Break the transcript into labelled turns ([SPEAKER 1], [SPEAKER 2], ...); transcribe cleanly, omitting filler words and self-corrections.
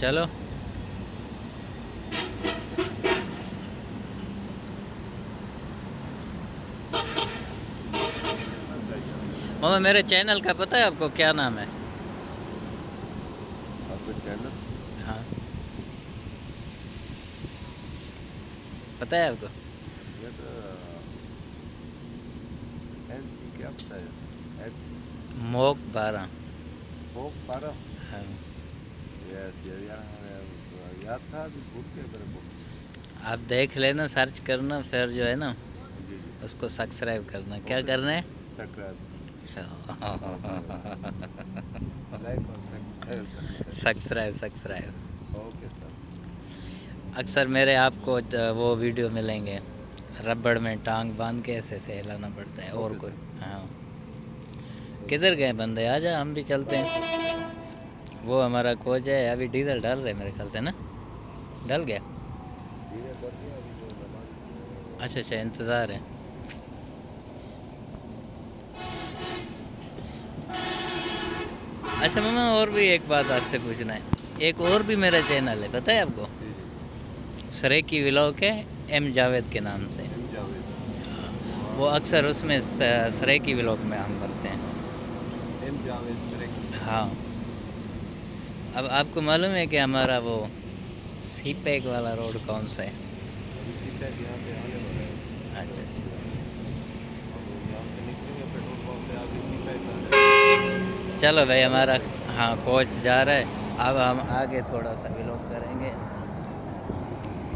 [SPEAKER 1] चलो मामा, मेरे चैनल का पता है आपको क्या नाम है?
[SPEAKER 2] आपका चैनल?
[SPEAKER 1] हाँ, पता है आपको?
[SPEAKER 2] ये तो MC क्या बताया? MC
[SPEAKER 1] mock 12।
[SPEAKER 2] फोक पारा।
[SPEAKER 1] हाँ,
[SPEAKER 2] यस याद था, अभी भूल गए मेरे को।
[SPEAKER 1] आप देख लेना, सर्च करना, फिर जो है ना
[SPEAKER 2] जी जी,
[SPEAKER 1] उसको सब्सक्राइब करना। क्या
[SPEAKER 2] ओके
[SPEAKER 1] करना है?
[SPEAKER 2] सब्सक्राइब, लाइक और सब्सक्राइब करना है।
[SPEAKER 1] Subscribe subscribe.
[SPEAKER 2] Okay sir.
[SPEAKER 1] अक्सर मेरे आपको वो वीडियो मिलेंगे, रबड़ में टांग बांध के ऐसे ऐसे हिलाना पड़ता है और
[SPEAKER 2] ओके
[SPEAKER 1] कोई।
[SPEAKER 2] सर।
[SPEAKER 1] हाँ, किधर गए बंदे? आजा, हम भी चलते हैं। वो हमारा कोच है, अभी डीजल डाल रहे मेरे ख्याल से ना, डल गया।
[SPEAKER 2] धीरे कर दिया, अभी जो नमाज
[SPEAKER 1] अच्छा अच्छा, इंतज़ार है। अच्छा मामा, और भी एक बात आपसे पूछना है। एक और भी मेरा चैनल है, पता है आपको?
[SPEAKER 2] जी जी,
[SPEAKER 1] सरेकी व्लॉग है, एम जावेद के नाम से।
[SPEAKER 2] एम जावेद।
[SPEAKER 1] वो अक्सर उसमें सरेकी व्लॉग में हम करते हैं।
[SPEAKER 2] एम जावेद सरेकी।
[SPEAKER 1] हाँ, अब आपको मालूम है कि हमारा वो सी पैक वाला रोड कौन सा है?
[SPEAKER 2] अभी सीटा यहाँ पे आने वाला है।
[SPEAKER 1] अच्छा अच्छा,
[SPEAKER 2] अब यहाँ से निकलेंगे पेट्रोल पंप पे, आगे सीटा ही
[SPEAKER 1] चलो भाई, हमारा हाँ कोच जा रहा है। अब हम आगे थोड़ा सा